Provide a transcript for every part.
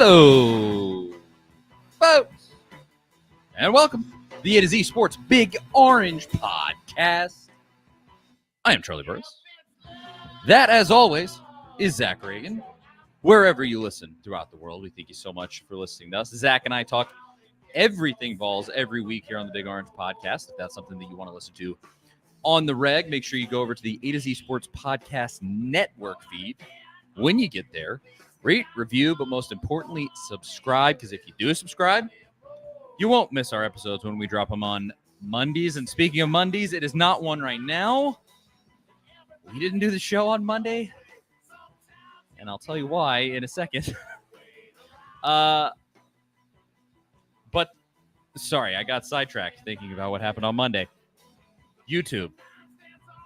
Hello, folks, and welcome to the A to Z Sports Big Orange Podcast. I am Charlie Burris. That, as always, is Zach Reagan. Wherever you listen throughout the world, we thank you so much for listening to us. Zach and I talk everything balls every week here on the Big Orange Podcast. If that's something that you want to listen to on the reg, make sure you go over to the A to Z Sports Podcast Network feed. When you get there, rate, review, but most importantly, subscribe, because if you do subscribe, you won't miss our episodes when we drop them on Mondays. And speaking of Mondays, it is not one right now. We didn't do the show on Monday, and I'll tell you why in a second. But sorry, I got sidetracked thinking about what happened on Monday. YouTube,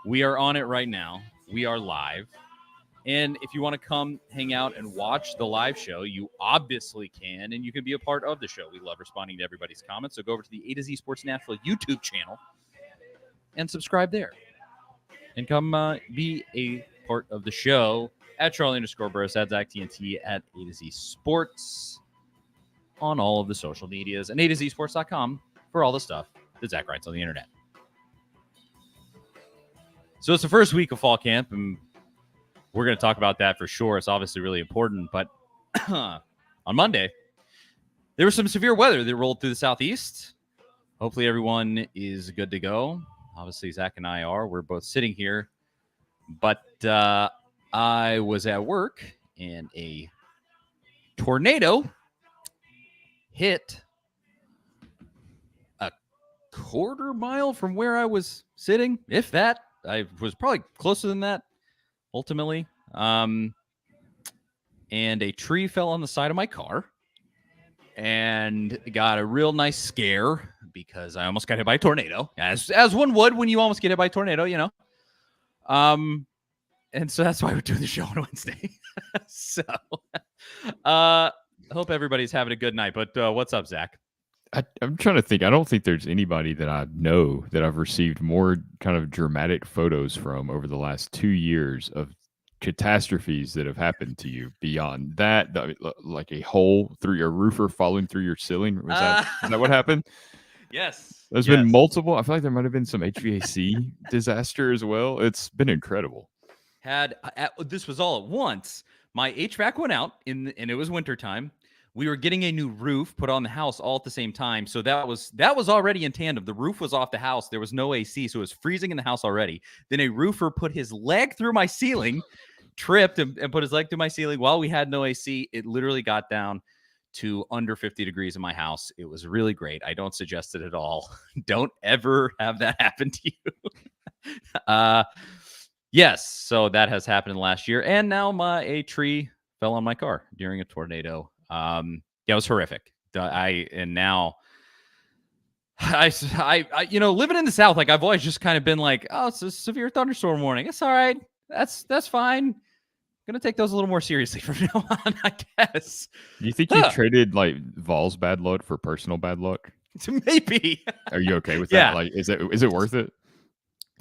we are on it right now. We are live. And if you want to come hang out and watch the live show, you obviously can, and you can be a part of the show. We love responding to everybody's comments. So go over to the A to Z Sports Nashville YouTube channel and subscribe there. And come be a part of the show at Charlie_Burris, at Zach TNT, at A to Z Sports on all of the social medias, and A to Z Sports.com for all the stuff that Zach writes on the internet. So it's the first week of fall camp, and we're going to talk about that for sure. It's obviously really important. But on Monday, there was some severe weather that rolled through the southeast. Hopefully everyone is good to go. Obviously, Zach and I are. We're both sitting here. But I was at work, and a tornado hit a quarter mile from where I was sitting, if that. I was probably closer than that. Ultimately, and a tree fell on the side of my car and got a real nice scare because I almost got hit by a tornado, as one would when you almost get hit by a tornado, you know. And so that's why we're doing the show on Wednesday. So I hope everybody's having a good night. But what's up, Zach? I'm trying to think. I don't think there's anybody that I know that I've received more kind of dramatic photos from over the last 2 years of catastrophes that have happened to you beyond that, like a hole through your roofer falling through your ceiling. Is that what happened? Yes. There's been multiple. I feel like there might have been some HVAC disaster as well. It's been incredible. This was all at once. My HVAC went out and it was wintertime. We were getting a new roof put on the house all at the same time. So that was already in tandem. The roof was off the house. There was no AC, so it was freezing in the house already. Then a roofer put his leg through my ceiling, tripped and put his leg through my ceiling while we had no AC. It literally got down to under 50 degrees in my house. It was really great. I don't suggest it at all. Don't ever have that happen to you. Yes, so that has happened in the last year. And now a tree fell on my car during a tornado. Yeah, it was horrific. Now you know, living in the South, like I've always just kind of been like, oh, it's a severe thunderstorm warning. It's all right. That's fine. I'm gonna take those a little more seriously from now on, I guess. Do you think you traded like Vols bad luck for personal bad luck? Maybe. Are you okay with that? Yeah. Like, is it worth it?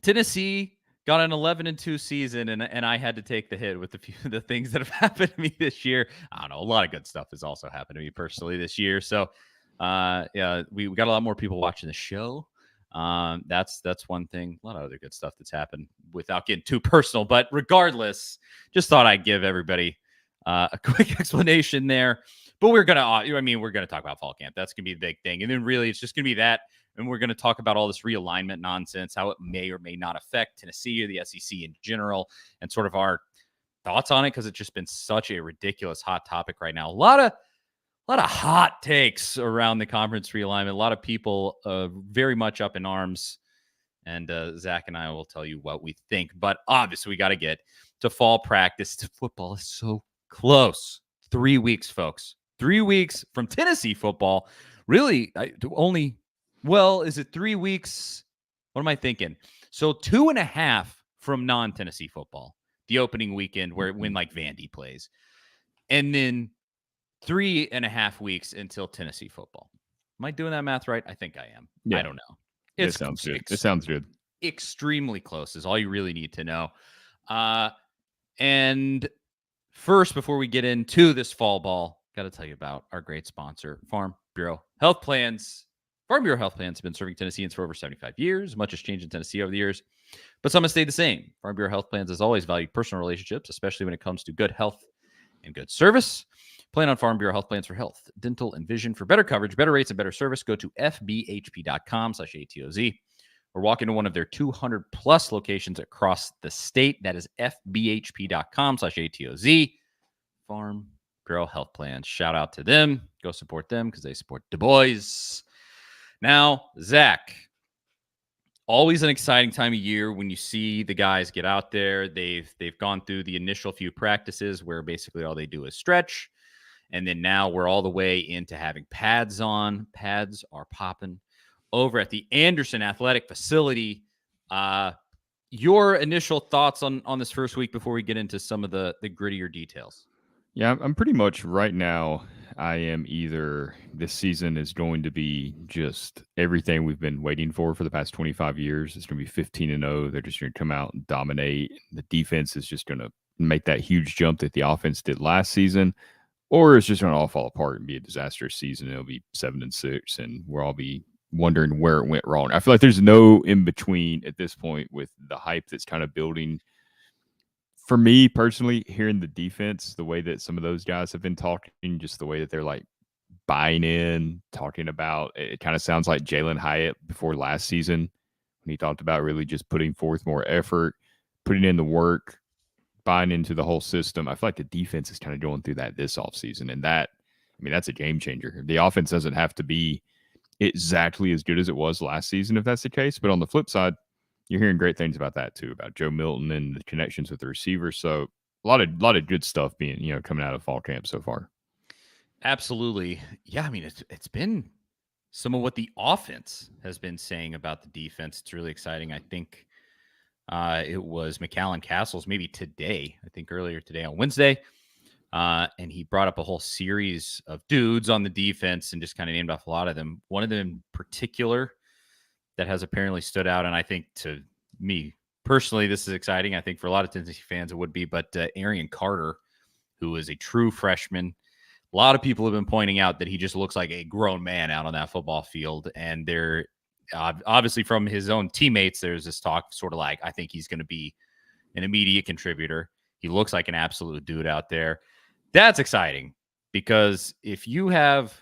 Tennessee got an 11-2 season, and I had to take the hit with the things that have happened to me this year. I don't know. A lot of good stuff has also happened to me personally this year. So, yeah, we got a lot more people watching the show. That's one thing. A lot of other good stuff that's happened without getting too personal. But regardless, just thought I'd give everybody a quick explanation there. But we're gonna talk about fall camp. That's gonna be the big thing, and then really it's just gonna be that. And we're going to talk about all this realignment nonsense, how it may or may not affect Tennessee or the SEC in general, and sort of our thoughts on it, because it's just been such a ridiculous hot topic right now. A lot of hot takes around the conference realignment. A lot of people very much up in arms. And Zach and I will tell you what we think. But obviously, we got to get to fall practice. Football is so close. 3 weeks, folks. 3 weeks from Tennessee football. Really, Well, is it 3 weeks? What am I thinking? So 2.5 from non-Tennessee football, the opening weekend when like Vandy plays. And then 3.5 weeks until Tennessee football. Am I doing that math right? I think I am. Yeah. I don't know. It sounds good. It sounds good. Extremely close is all you really need to know. And first, before we get into this fall ball got to tell you about our great sponsor, Farm Bureau Health Plans. Farm Bureau Health Plans have been serving Tennesseans for over 75 years. Much has changed in Tennessee over the years, but some have stayed the same. Farm Bureau Health Plans has always valued personal relationships, especially when it comes to good health and good service. Plan on Farm Bureau Health Plans for health, dental, and vision. For better coverage, better rates, and better service, go to fbhp.com/ATOZ or walk into one of their 200-plus locations across the state. That is fbhp.com/ATOZ. Farm Bureau Health Plans. Shout out to them. Go support them because they support Du Bois. Now, Zach, always an exciting time of year when you see the guys get out there. They've gone through the initial few practices where basically all they do is stretch. And then now we're all the way into having pads on. Pads are popping over at the Anderson Athletic Facility. Your initial thoughts on this first week before we get into some of the grittier details? Yeah, I'm pretty much right now. I am either this season is going to be just everything we've been waiting for the past 25 years. It's going to be 15-0. They're just going to come out and dominate. The defense is just going to make that huge jump that the offense did last season, or it's just going to all fall apart and be a disastrous season. It'll be 7-6, and we'll all be wondering where it went wrong. I feel like there's no in between at this point with the hype that's kind of building. For me personally, hearing the defense, the way that some of those guys have been talking, just the way that they're like buying in, talking about it kind of sounds like Jalen Hyatt before last season when he talked about really just putting forth more effort, putting in the work, buying into the whole system. I feel like the defense is kind of going through that this offseason, and that, I mean, that's a game changer. The offense doesn't have to be exactly as good as it was last season if that's the case, but on the flip side, you're hearing great things about that too, about Joe Milton and the connections with the receivers. So a lot of good stuff being, coming out of fall camp so far. Absolutely. Yeah, I mean, it's been some of what the offense has been saying about the defense. It's really exciting. I think it was McAllen Castles maybe today, I think earlier today on Wednesday. And he brought up a whole series of dudes on the defense and just kind of named off a lot of them. One of them in particular that has apparently stood out, and I think to me personally, this is exciting. I think for a lot of Tennessee fans it would be, but Arian Carter, who is a true freshman. A lot of people have been pointing out that he just looks like a grown man out on that football field, and they're obviously from his own teammates, there's this talk sort of like, I think he's going to be an immediate contributor. He looks like an absolute dude out there. That's exciting because if you have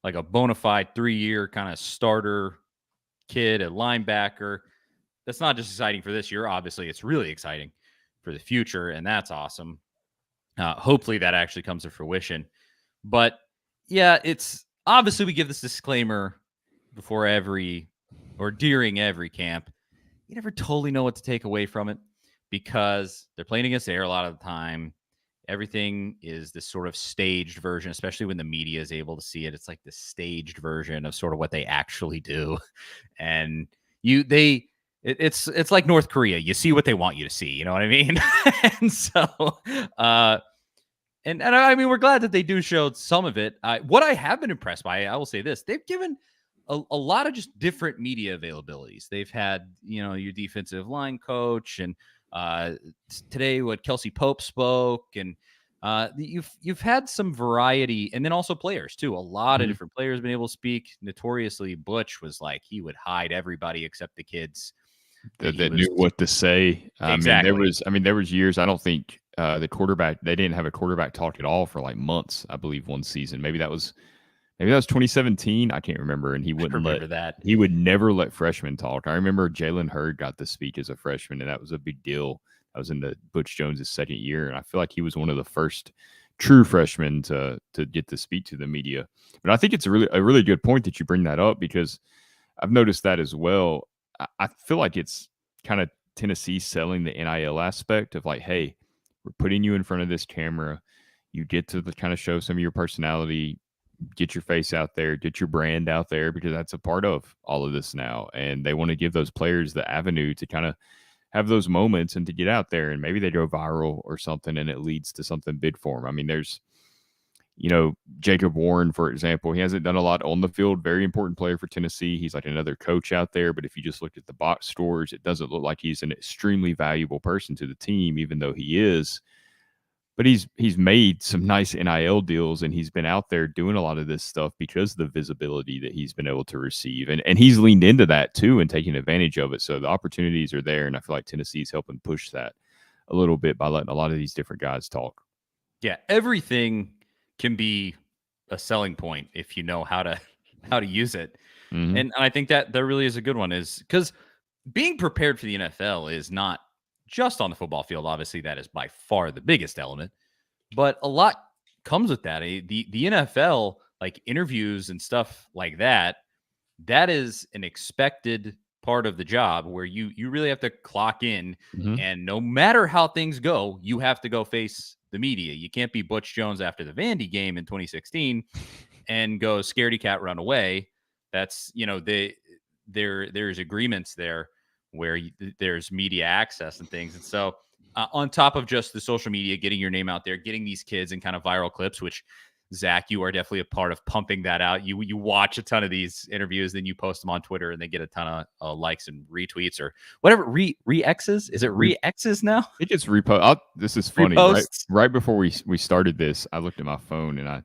like a bona fide 3-year kind of starter kid, a linebacker, that's not just exciting for this year. Obviously, it's really exciting for the future, and that's awesome. Hopefully that actually comes to fruition. But yeah, it's obviously we give this disclaimer before every or during every camp. You never totally know what to take away from it because they're playing against air a lot of the time. Everything is this sort of staged version, especially when the media is able to see it. It's like the staged version of sort of what they actually do. And it's like North Korea. You see what they want you to see. You know what I mean? And so, and I mean, we're glad that they do show some of it. What I have been impressed by, I will say this, they've given a lot of just different media availabilities. They've had, your defensive line coach, and today what Kelsey Pope spoke, and you've had some variety, and then also players too. A lot of different players have been able to speak. Notoriously, Butch was like, he would hide everybody except the kids that knew what to say. Exactly. There was years, I don't think the quarterback, they didn't have a quarterback talk at all for like months, I believe one season. Maybe that was 2017. I can't remember. And he he would never let freshmen talk. I remember Jalen Hurd got the speech as a freshman, and that was a big deal. I was in the Butch Jones' second year, and I feel like he was one of the first true freshmen to get to speak to the media. But I think it's a really good point that you bring that up, because I've noticed that as well. I feel like it's kind of Tennessee selling the NIL aspect of like, hey, we're putting you in front of this camera. You get to kind of show some of your personality, get your face out there, get your brand out there, because that's a part of all of this now. And they want to give those players the avenue to kind of have those moments and to get out there, and maybe they go viral or something and it leads to something big for them. I mean, there's, Jacob Warren, for example, he hasn't done a lot on the field. Very important player for Tennessee. He's like another coach out there. But if you just look at the box scores, it doesn't look like he's an extremely valuable person to the team, even though he is. but he's made some nice NIL deals, and he's been out there doing a lot of this stuff because of the visibility that he's been able to receive, and he's leaned into that too and taking advantage of it. So the opportunities are there, and I feel like Tennessee's helping push that a little bit by letting a lot of these different guys talk. Yeah, everything can be a selling point if you know how to use it. Mm-hmm. And I think that really is a good one, is because being prepared for the NFL is not just on the football field. Obviously, that is by far the biggest element, but a lot comes with that. The NFL, like interviews and stuff like that, that is an expected part of the job where you really have to clock in, Mm-hmm. and no matter how things go, you have to go face the media. You can't be Butch Jones after the Vandy game in 2016 and go scaredy cat run away. That's, there's agreements there where there's media access and things. And so on top of just the social media, getting your name out there, getting these kids in kind of viral clips, which Zach, you are definitely a part of pumping that out. You watch a ton of these interviews, then you post them on Twitter, and they get a ton of likes and retweets or whatever. Re-X's? Is it re-X's now? It gets repost. This is funny. Right before we started this, I looked at my phone, and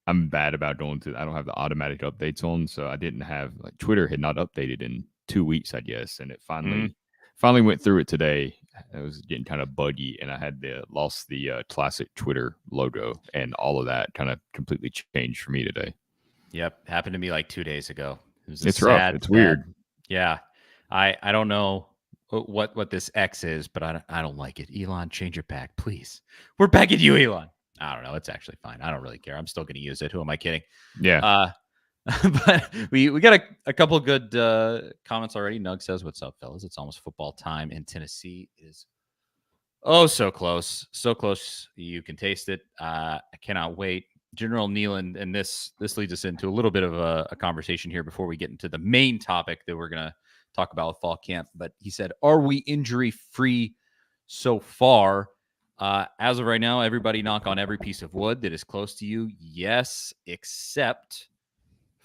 I'm bad about going to. I don't have the automatic updates on, so I didn't have, like, Twitter had not updated in 2 weeks, I guess, and it finally went through it today. It was getting kind of buggy, and I had lost the classic Twitter logo, and all of that kind of completely changed for me today. Yep, happened to me like 2 days ago. It's rough. It's weird. Yeah, I don't know what this X is, but I don't like it. Elon, change it back, please. We're begging you, Elon. I don't know. It's actually fine. I don't really care. I'm still going to use it. Who am I kidding? Yeah. But we got a couple of good comments already. Nug says, "What's up, fellas? It's almost football time, and Tennessee is so close, so close. You can taste it. I cannot wait." General Nealon, and this leads us into a little bit of a conversation here before we get into the main topic that we're going to talk about with fall camp. But he said, "Are we injury free so far?" As of right now, everybody knock on every piece of wood that is close to you. Yes, except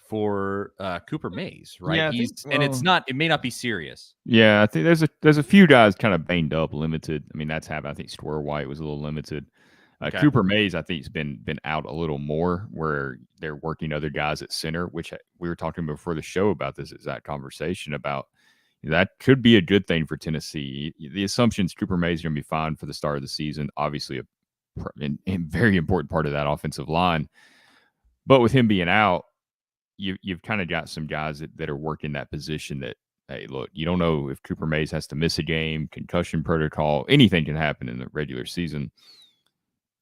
for Cooper Mays, right? Yeah, it may not be serious. Yeah, I think there's a few guys kind of banged up, limited. I mean, that's happened. I think Square White was a little limited. Okay. Cooper Mays, I think, has been out a little more, where they're working other guys at center, which we were talking before the show about this exact conversation about. That could be a good thing for Tennessee. The assumption is Cooper Mays is going to be fine for the start of the season. Obviously, a very important part of that offensive line. But with him being out, you've kind of got some guys that are working that position that, hey, look, you don't know if Cooper Mays has to miss a game, concussion protocol, anything can happen in the regular season.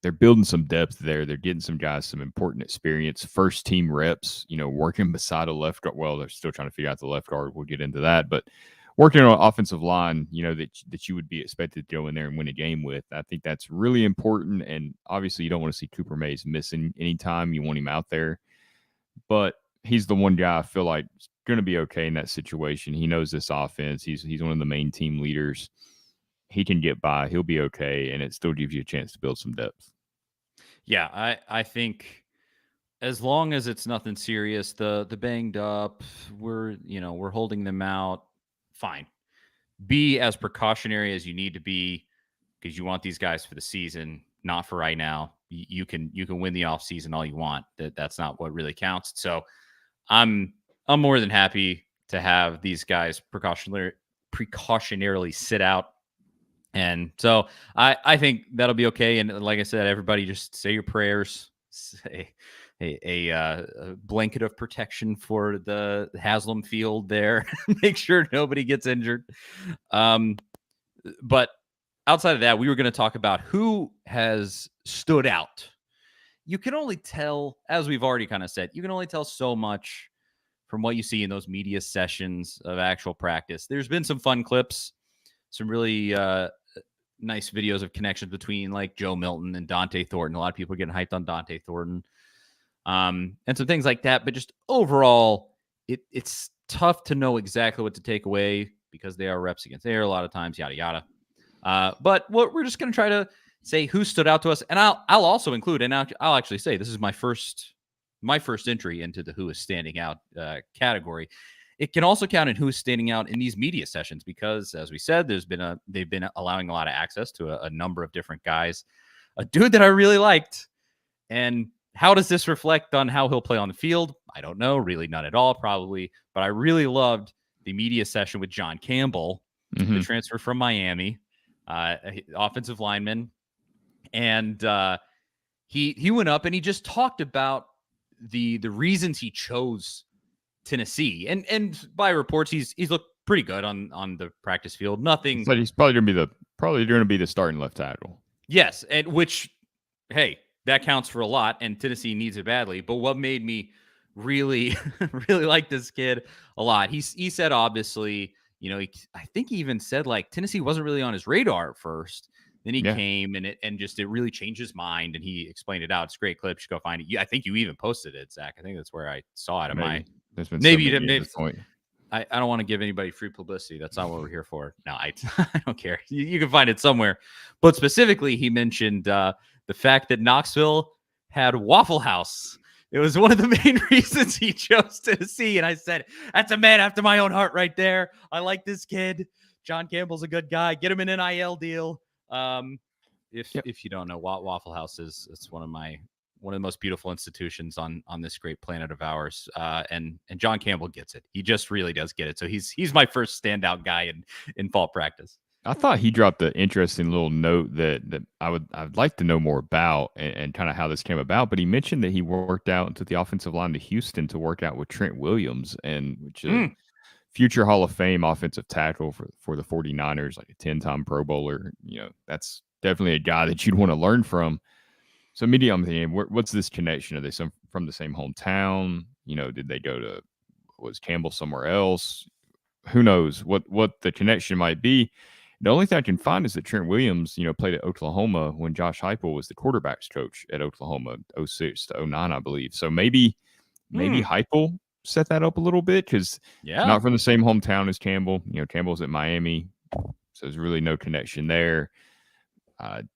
They're building some depth there. They're getting some guys some important experience, first team reps, working beside a left guard. Well, they're still trying to figure out the left guard. We'll get into that. But working on an offensive line, that you would be expected to go in there and win a game with. I think that's really important. And obviously you don't want to see Cooper Mays missing any time. You want him out there. But he's the one guy I feel like is going to be okay in that situation. He knows this offense. He's one of the main team leaders. He can get by. He'll be okay, and it still gives you a chance to build some depth. Yeah, I think as long as it's nothing serious, the banged up, we're holding them out, fine. Be as precautionary as you need to be, because you want these guys for the season, not for right now. You can win the offseason all you want. That's not what really counts. So I'm more than happy to have these guys precautionarily sit out. And so I think that'll be okay. And like I said, everybody just say your prayers, say a blanket of protection for the Haslam Field there. Make sure nobody gets injured. But outside of that, we were going to talk about who has stood out. You can only tell, as we've already kind of said, you can only tell so much from what you see in those media sessions of actual practice. There's been some fun clips, some really nice videos of connections between like Joe Milton and Dante Thornton. A lot of people are getting hyped on Dante Thornton, and some things like that. But just overall, it's tough to know exactly what to take away because they are reps against air a lot of times, yada yada. But what we're just going to try to say who stood out to us, and I'll also include, and I'll actually say this is my first entry into the who is standing out category. It can also count in who is standing out in these media sessions because, as we said, they've been allowing a lot of access to a number of different guys. a dude that I really liked. And how does this reflect on how he'll play on the field? I don't know, really none at all, probably. But I really loved the media session with John Campbell, the transfer from Miami, offensive lineman, and he went up and he just talked about the reasons he chose Tennessee, and by reports he's looked pretty good on the practice field. Nothing. So he's probably going to be the starting left tackle. Yes, and which, hey, that counts for a lot, and Tennessee needs it badly. But what made me really, really like this kid a lot, he said, obviously, I think he even said, like, Tennessee wasn't really on his radar at first. Then he came, and it really changed his mind, and he explained it out. It's a great clip. You should go find it. I think you even posted it, Zach. I think that's where I saw it. Maybe you didn't. Maybe I don't want to give anybody free publicity. That's not what we're here for. No, I don't care. You can find it somewhere. But specifically, he mentioned the fact that Knoxville had Waffle House. It was one of the main reasons he chose Tennessee. And I said, that's a man after my own heart right there. I like this kid. John Campbell's a good guy. Get him an NIL deal. If you don't know, Waffle House it's one of the most beautiful institutions on this great planet of ours. And John Campbell gets it. He just really does get it. So he's my first standout guy in fall practice. I thought he dropped an interesting little note that I'd like to know more about and kind of how this came about. But he mentioned that he worked out into the offensive line to Houston to work out with Trent Williams, and which is future Hall of Fame offensive tackle for the 49ers, like a 10-time Pro Bowler. That's definitely a guy that you'd want to learn from. So immediately I'm thinking, what's this connection? Are they from the same hometown? Did they was Campbell somewhere else? Who knows what the connection might be? The only thing I can find is that Trent Williams, played at Oklahoma when Josh Heupel was the quarterbacks coach at Oklahoma, 06 to 09, I believe. So maybe Heupel set that up a little bit, because not from the same hometown as Campbell. Campbell's at Miami, so there's really no connection there. I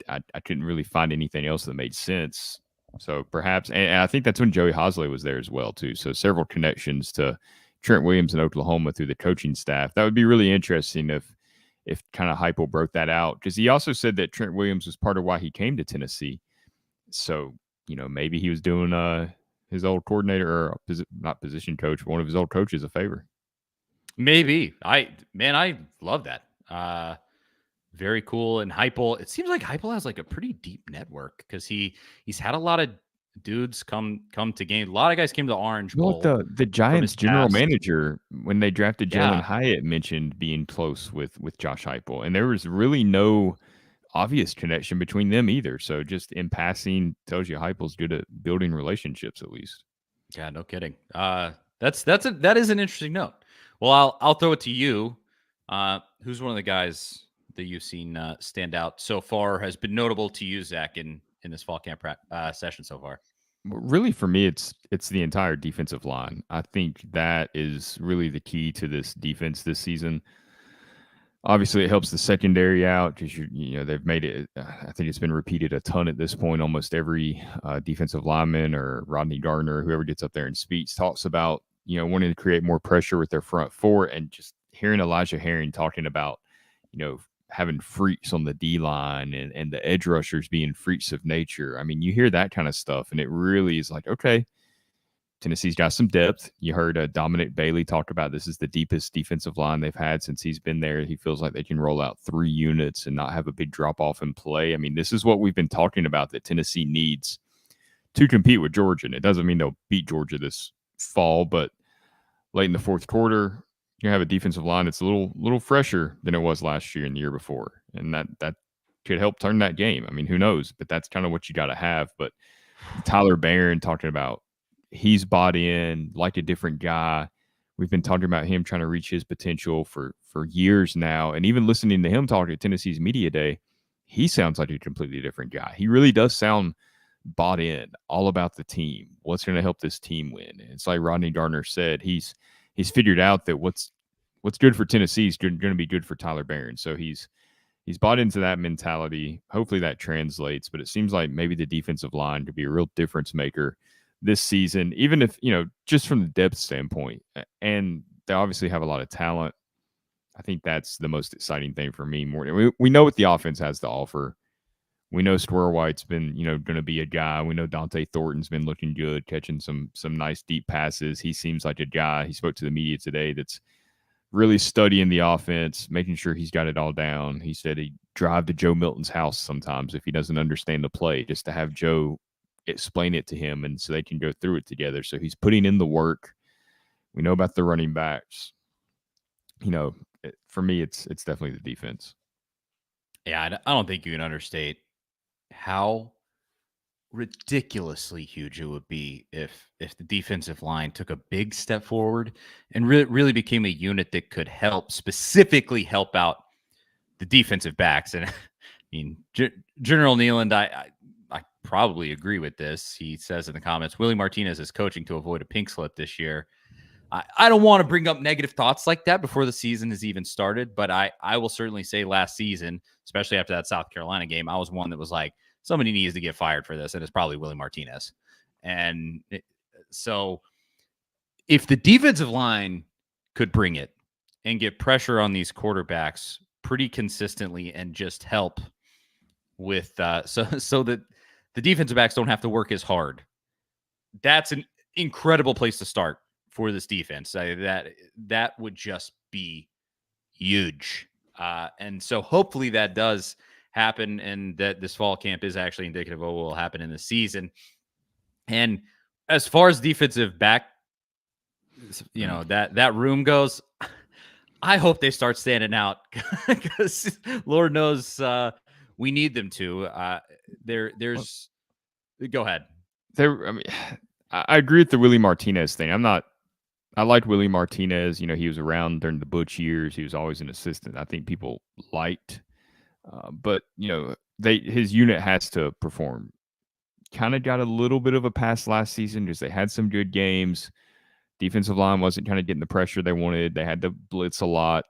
couldn't really find anything else that made sense. So perhaps, and I think that's when Joey Hosley was there as well too. So several connections to Trent Williams in Oklahoma through the coaching staff. That would be really interesting if kind of Heupel broke that out, because he also said that Trent Williams was part of why he came to Tennessee. So maybe he was doing his old coordinator, or not position coach, but one of his old coaches a favor. Maybe. I love that. Very cool. And Heupel, it seems like Heupel has like a pretty deep network, because he's had a lot of dudes come to games. A lot of guys came to Orange Bowl. Well, the Giants general manager, when they drafted Jalen Hyatt, mentioned being close with Josh Heupel, and there was really no obvious connection between them either. So just in passing, tells you Heupel's good at building relationships, at least. Yeah, no kidding. That is an interesting note. Well, I'll throw it to you. Who's one of the guys that you've seen stand out so far, has been notable to you, Zach, in this fall camp session so far? Really, for me, it's the entire defensive line. I think that is really the key to this defense this season. Obviously, it helps the secondary out, because they've made it. I think it's been repeated a ton at this point. Almost every defensive lineman or Rodney Gardner, whoever gets up there and speaks, talks about wanting to create more pressure with their front four, and just hearing Elijah Herring talking about having freaks on the D line and the edge rushers being freaks of nature. I mean, you hear that kind of stuff, and it really is like, okay, Tennessee's got some depth. You heard Dominic Bailey talk about this is the deepest defensive line they've had since he's been there. He feels like they can roll out 3 units and not have a big drop off in play. I mean, this is what we've been talking about that Tennessee needs to compete with Georgia. And it doesn't mean they'll beat Georgia this fall, but late in the fourth quarter, you have a defensive line that's a little fresher than it was last year and the year before. And that could help turn that game. I mean, who knows? But that's kind of what you got to have. But Tyler Barron talking about he's bought in like a different guy. We've been talking about him trying to reach his potential for years now. And even listening to him talk at Tennessee's media day, he sounds like a completely different guy. He really does sound bought in, all about the team. What's going to help this team win? And it's like Rodney Gardner said, he's figured out that what's good for Tennessee is going to be good for Tyler Barron. So he's bought into that mentality. Hopefully that translates, but it seems like maybe the defensive line could be a real difference maker this season, even if, just from the depth standpoint. And they obviously have a lot of talent. I think that's the most exciting thing for me. More, we know what the offense has to offer. We know Squirrel White's been, going to be a guy. We know Dante Thornton's been looking good, catching some nice deep passes. He seems like a guy. He spoke to the media today that's really studying the offense, making sure he's got it all down. He said he'd drive to Joe Milton's house sometimes if he doesn't understand the play, just to have Joe explain it to him and so they can go through it together. So he's putting in the work. We know about the running backs. For me, it's definitely the defense. Yeah, I don't think you can understate how ridiculously huge it would be if the defensive line took a big step forward and really became a unit that could specifically help out the defensive backs. And I mean, General Nealand, I probably agree with this. He says in the comments, Willie Martinez is coaching to avoid a pink slip this year. I don't want to bring up negative thoughts like that before the season has even started, but I will certainly say last season, especially after that South Carolina game, I was one that was like, somebody needs to get fired for this, and it's probably Willie Martinez. And so if the defensive line could bring it and get pressure on these quarterbacks pretty consistently and just help with so that the defensive backs don't have to work as hard, that's an incredible place to start for this defense. That would just be huge. And so hopefully that does happen and that this fall camp is actually indicative of what will happen in the season. And as far as defensive back, that room goes, I hope they start standing out because Lord knows we need them to. There's go ahead. I agree with the Willie Martinez thing. I liked Willie Martinez. He was around during the Butch years. He was always an assistant. I think people liked, but his unit has to perform. Kind of got a little bit of a pass last season because they had some good games. Defensive line wasn't kind of getting the pressure they wanted. They had to blitz a lot.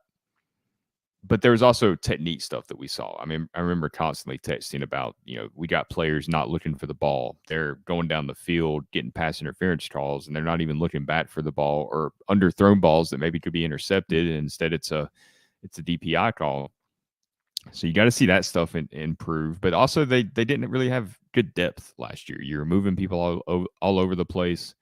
But there was also technique stuff that we saw. I mean, I remember constantly texting about, we got players not looking for the ball. They're going down the field, getting pass interference calls, and they're not even looking back for the ball or underthrown balls that maybe could be intercepted. And instead, it's a DPI call. So you got to see that stuff improve. But also, they didn't really have good depth last year. You were moving people all over the place.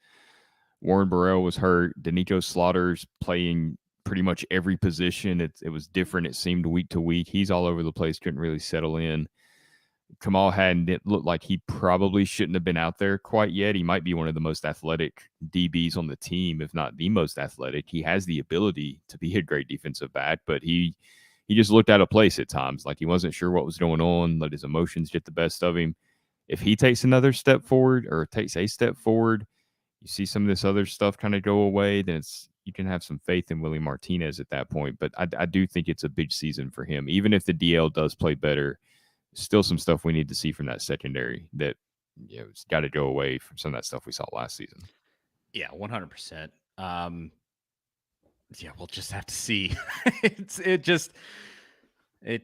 Warren Burrell was hurt. Danico Slaughter's playing pretty much every position. It was different. It seemed week to week. He's all over the place. Couldn't really settle in. Kamal Hadden, it looked like he probably shouldn't have been out there quite yet. He might be one of the most athletic DBs on the team, if not the most athletic. He has the ability to be a great defensive back, but he just looked out of place at times. Like he wasn't sure what was going on, let his emotions get the best of him. If he takes another step forward or takes a step forward, you see some of this other stuff kind of go away, then you can have some faith in Willie Martinez at that point. But I do think it's a big season for him. Even if the DL does play better, still some stuff we need to see from that secondary that it's got to go away from some of that stuff we saw last season. Yeah, 100%. We'll just have to see. It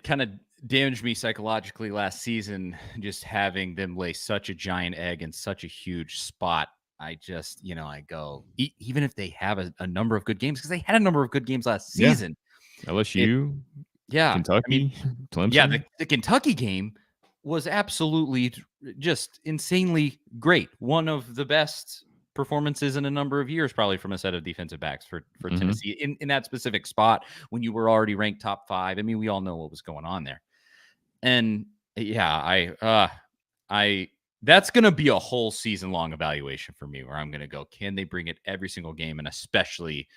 kind of damaged me psychologically last season, just having them lay such a giant egg in such a huge spot. I just, I go, even if they have a number of good games, because they had a number of good games last season. LSU, Kentucky, Clemson. Yeah, the Kentucky game was absolutely just insanely great. One of the best performances in a number of years, probably from a set of defensive backs for Tennessee in that specific spot when you were already ranked top 5. I mean, we all know what was going on there. And yeah, that's going to be a whole season-long evaluation for me where I'm going to go, can they bring it every single game? And especially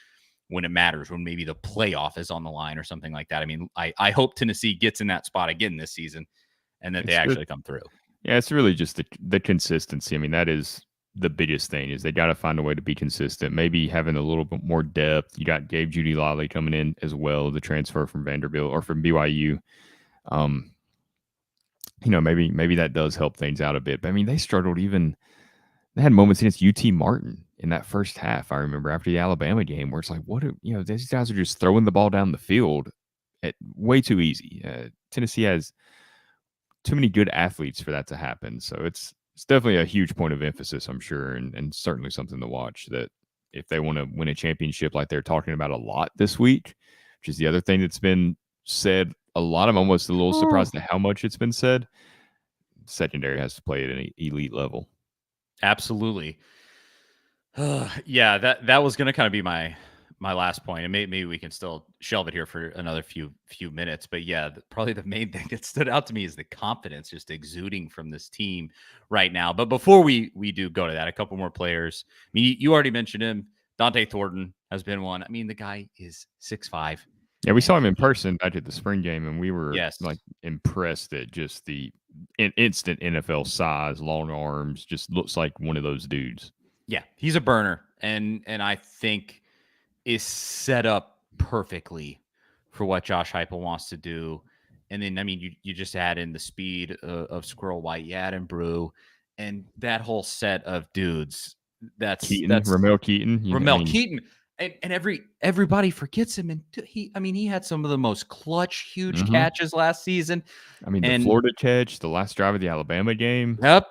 when it matters, when maybe the playoff is on the line or something like that. I mean, I hope Tennessee gets in that spot again this season and that they actually come through. Yeah, it's really just the consistency. I mean, that is the biggest thing is they got to find a way to be consistent, maybe having a little bit more depth. You got Gabe Jeudy-Lally coming in as well, the transfer from Vanderbilt or from BYU. Maybe that does help things out a bit. But I mean, they struggled they had moments against UT Martin in that first half. I remember after the Alabama game where it's like, these guys are just throwing the ball down the field way too easy. Tennessee has too many good athletes for that to happen. So it's definitely a huge point of emphasis, I'm sure, and certainly something to watch that if they want to win a championship like they're talking about a lot this week, which is the other thing that's been said a lot. I'm almost a little surprised at how much it's been said. secondary has to play at an elite level. Absolutely. Yeah, that was going to kind of be my last point, and maybe we can still shelve it here for another few minutes. But yeah, probably the main thing that stood out to me is the confidence just exuding from this team right now. But before we do go to that, a couple more players. I mean, you already mentioned him. Dont'e Thornton has been one. I mean, the guy is 6'5". Yeah, we saw him in person back at the spring game, and we were Yes. like impressed at just the instant NFL size, long arms. Just looks like one of those dudes. Yeah, he's a burner, and I think is set up perfectly for what Josh Heupel wants to do. And then, I mean, you just add in the speed of Squirrel White, you add in Brew, and that whole set of dudes. That's Ramel Keaton. Keaton, and everybody forgets him. And he had some of the most clutch, huge catches last season. I mean, the Florida catch, the last drive of the Alabama game. Yep.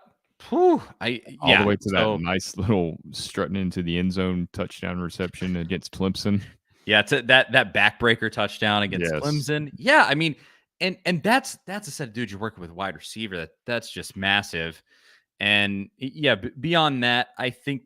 All the way to that nice little strutting into the end zone touchdown reception against Clemson. Yeah, it's that backbreaker touchdown against Clemson. Yeah, I mean, and that's a set of dudes you're working with, wide receiver. That's just massive. And yeah, beyond that, I think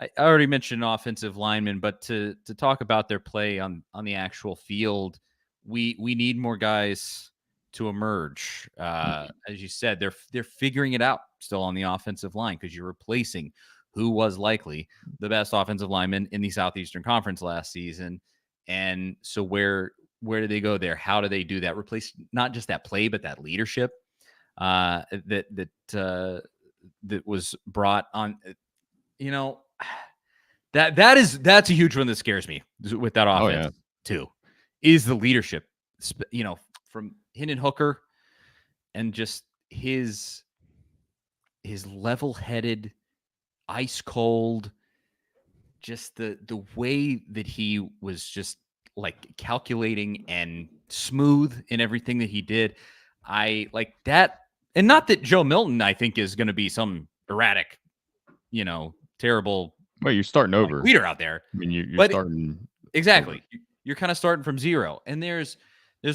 I already mentioned offensive linemen, but to talk about their play on the actual field, we need more guys to emerge. As you said, they're figuring it out still on the offensive line, because you're replacing who was likely the best offensive lineman in the Southeastern Conference last season. And so where do they go there? How do they do that? Replace not just that play, but that leadership that was brought on. You know, that's a huge one that scares me with that offense too, is the leadership. You know, from Hendon Hooker, and just his level-headed, ice cold, just the way that he was just like calculating and smooth in everything that he did. I like that. And not that Joe Milton, I think, is going to be some erratic, terrible. Well, you're starting over. Leader out there. I mean, you're starting. Exactly. You're kind of starting from zero. And there's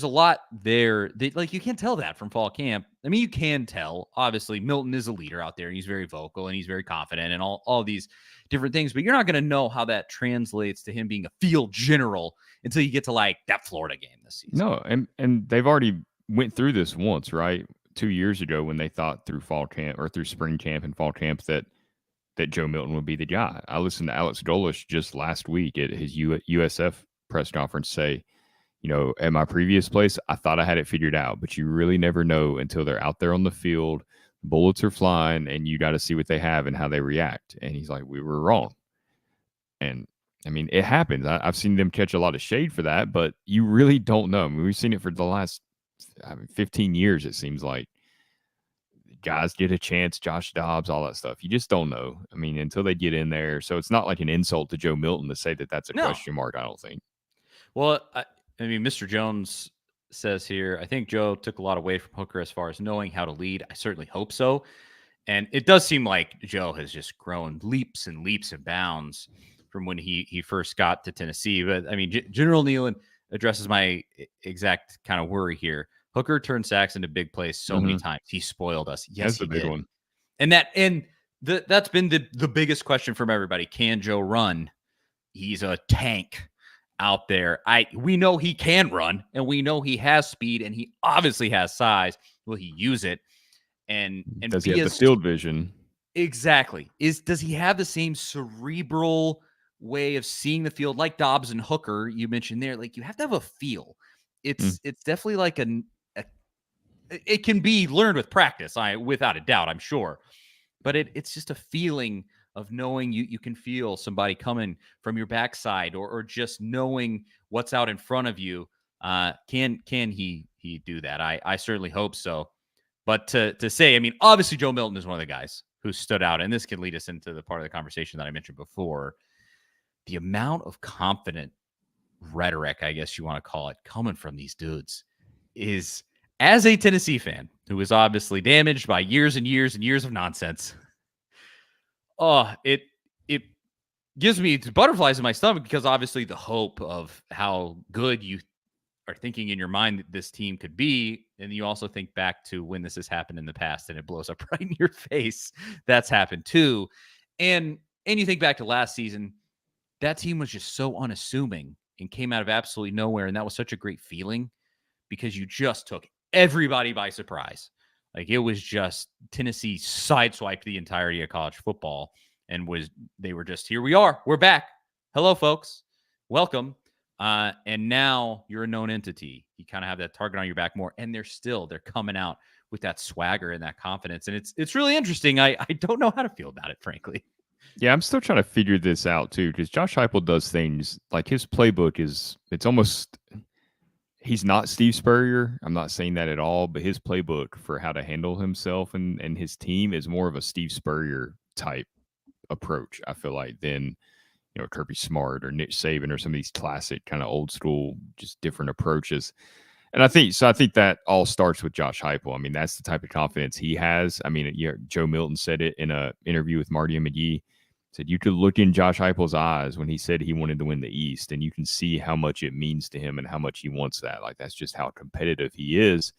a lot there that, like, you can't tell that from fall camp. I mean, you can tell. Obviously, Milton is a leader out there, and he's very vocal, and he's very confident, and all these different things. But you're not going to know how that translates to him being a field general until you get to, like, that Florida game this season. No, and they've already went through this once, right? 2 years ago, when they thought through fall camp or through spring camp and fall camp that Joe Milton would be the guy. I listened to Alex Golesh just last week at his USF press conference say, at my previous place, I thought I had it figured out, but you really never know until they're out there on the field, bullets are flying, and you got to see what they have and how they react. And he's like, we were wrong. And I mean, it happens. I've seen them catch a lot of shade for that, but you really don't know. I mean, we've seen it for the last 15 years, it seems like. Guys get a chance, Josh Dobbs, all that stuff. You just don't know. I mean, until they get in there. So it's not like an insult to Joe Milton to say that that's a question mark, I don't think. Well, I mean, Mr. Jones says here, I think Joe took a lot away from Hooker as far as knowing how to lead. I certainly hope so. And it does seem like Joe has just grown leaps and leaps and bounds from when he first got to Tennessee. But I mean, General Nealon addresses my exact kind of worry here. Hooker turned sacks into big plays so many times. He spoiled us. Yes, that's the big one. And that's been the biggest question from everybody. Can Joe run? He's a tank out there. We know he can run, and we know he has speed, and he obviously has size. Will he use it? And does he have the field vision? Exactly. Does he have the same cerebral way of seeing the field like Dobbs and Hooker you mentioned there? Like, you have to have a feel. It's definitely like it can be learned with practice, without a doubt, I'm sure. But it's just a feeling of knowing you can feel somebody coming from your backside, or just knowing what's out in front of you. Can he do that? I certainly hope so. But to say, I mean, obviously Joe Milton is one of the guys who stood out, and this can lead us into the part of the conversation that I mentioned before. The amount of confident rhetoric, I guess you want to call it, coming from these dudes is, as a Tennessee fan who is obviously damaged by years and years and years of nonsense, it gives me butterflies in my stomach, because obviously the hope of how good you are thinking in your mind that this team could be, and you also think back to when this has happened in the past and it blows up right in your face. That's happened too. And you think back to last season, that team was just so unassuming and came out of absolutely nowhere. And that was such a great feeling because you just took everybody by surprise. Like it was just Tennessee sideswiped the entirety of college football and they were just, here we are. We're back. Hello, folks. Welcome. And now you're a known entity. You kind of have that target on your back more. And they're coming out with that swagger and that confidence. And it's really interesting. I don't know how to feel about it, frankly. Yeah, I'm still trying to figure this out too, because Josh Heupel does things like his playbook it's almost, he's not Steve Spurrier. I'm not saying that at all, but his playbook for how to handle himself and his team is more of a Steve Spurrier type approach, I feel like, than Kirby Smart or Nick Saban or some of these classic kind of old school, just different approaches. And I think that all starts with Josh Heupel. I mean, that's the type of confidence he has. I mean, Joe Milton said it in an interview with Marty and McGee. Said you could look in Josh Heupel's eyes when he said he wanted to win the East, and you can see how much it means to him and how much he wants that. Like that's just how competitive he is.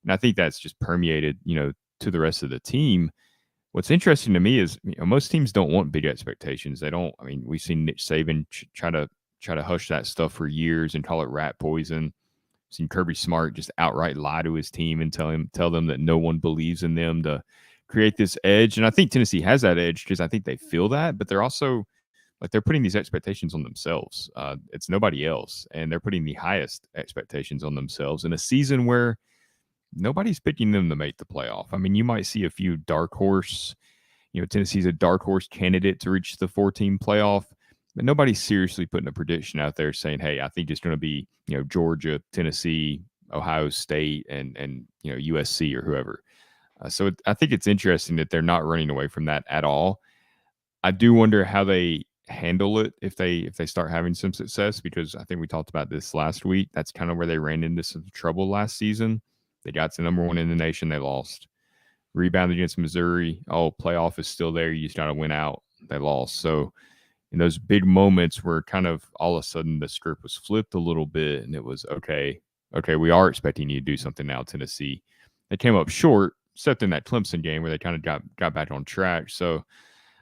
And I think that's just permeated, to the rest of the team. What's interesting to me is most teams don't want big expectations. They don't. I mean, we've seen Nick Saban try to hush that stuff for years and call it rat poison. We've seen Kirby Smart just outright lie to his team and tell them that no one believes in them to create this edge. And I think Tennessee has that edge because I think they feel that, but they're also like they're putting these expectations on themselves. It's nobody else, and they're putting the highest expectations on themselves in a season where nobody's picking them to make the playoff. I mean, you might see a few dark horse, Tennessee's a dark horse candidate to reach the 14 playoff, but nobody's seriously putting a prediction out there saying, hey, I think it's going to be, Georgia, Tennessee, Ohio State, and USC or whoever. So I think it's interesting that they're not running away from that at all. I do wonder how they handle it if they start having some success, because I think we talked about this last week. That's kind of where they ran into some trouble last season. They got to number one in the nation. They lost. Rebounded against Missouri. Oh, playoff is still there. You just got to win out. They lost. So in those big moments where kind of all of a sudden the script was flipped a little bit and it was, okay, we are expecting you to do something now, Tennessee. They came up short, except in that Clemson game where they kind of got back on track. So